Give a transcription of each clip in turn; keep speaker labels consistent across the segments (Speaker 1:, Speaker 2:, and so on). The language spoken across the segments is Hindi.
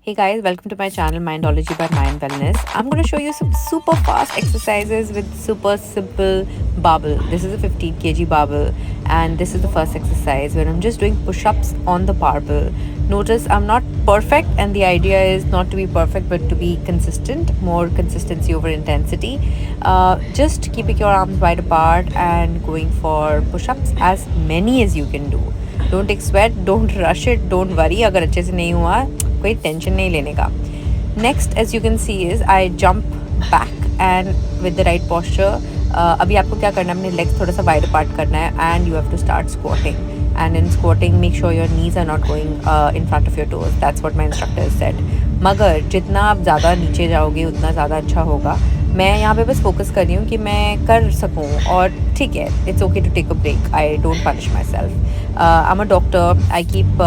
Speaker 1: Hey guys, welcome to my channel Mindology by Mind Wellness. I'm going to show you some super fast exercises with super simple barbell. This is a 15 kg barbell and this is the first exercise where I'm just doing push-ups on the barbell. Notice I'm not perfect and the idea is not to be perfect but to be consistent, more consistency over intensity. Just keeping your arms wide apart and going for push-ups as many as you can do. Don't take sweat, don't rush it, don't worry अगर अच्छे से नहीं हुआ कोई टेंशन नहीं लेने का. Next as you can see is I jump back and with the right posture. अभी आपको क्या करना है, अपने लेग्स थोड़ा सा वाइड अपार्ट करना है and you have to start squatting. And in squatting make sure your knees are not going in front of your toes. That's what my instructor said. मगर जितना आप ज़्यादा नीचे जाओगे उतना ज़्यादा अच्छा होगा. मैं यहाँ पे बस फोकस कर रही हूँ कि मैं कर सकूँ और ठीक है, it's okay to take a break. I don't punish myself. I am a doctor, I keep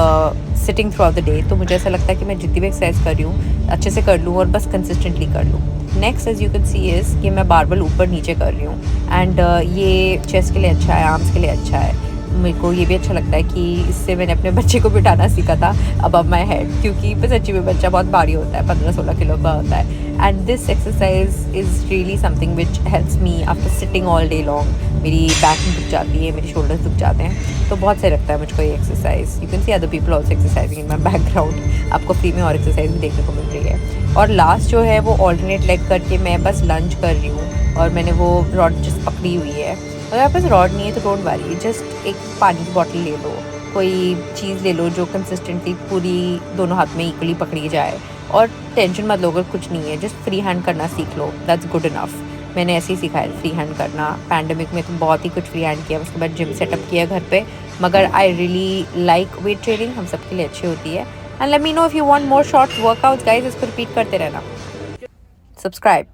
Speaker 1: sitting throughout the day. तो मुझे ऐसा लगता है कि मैं जितनी भी एक्सरसाइज कर रही हूँ अच्छे से कर लूँ और बस कंसिस्टेंटली कर लूँ. Next as you can see is कि मैं बारबल ऊपर नीचे कर रही हूँ एंड ये चेस्ट के लिए अच्छा है, आर्म्स के लिए अच्छा है. मेरे को ये भी अच्छा लगता है कि इससे मैंने अपने बच्चे को भी उठाना सीखा था अबव माई हेड, क्योंकि सच्ची में बच्चा बहुत भारी होता है, 15-16 किलो का होता है. And this exercise is really something which helps me after sitting all day long. मेरी बैक दुख जाती है, मेरे शोल्डर्स दुख जाते हैं, तो बहुत सही लगता है मुझको ये exercise. You can C other people also exercising in my background. आपको फ्री में और एक्सरसाइज भी देखने को मिल रही है. और लास्ट जो है वो ऑल्टरनेट लेग करके मैं बस लंज कर रही हूँ और मैंने वो रॉड जस्ट पकड़ी हुई है. अगर आपके पास रॉड नहीं है तो डोंट वरी, जस्ट एक पानी की बॉटल ले लो, कोई चीज़ ले लो जो कंसिस्टेंटली पूरी दोनों हाथ में इक्वली पकड़ी जाए. और टेंशन मत लो अगर कुछ नहीं है, जस्ट फ्री हैंड करना सीख लो, दैट्स गुड इनफ. मैंने ऐसे ही सीखा है फ्री हैंड करना. पैंडेमिक में तो बहुत ही कुछ फ्री हैंड किया, उसके बाद जिम सेटअप किया घर पे. मगर I really like weight training, हम सबके लिए अच्छी होती है. And let me know if you want more short workouts guys. इसको रिपीट करते रहना. सब्सक्राइब.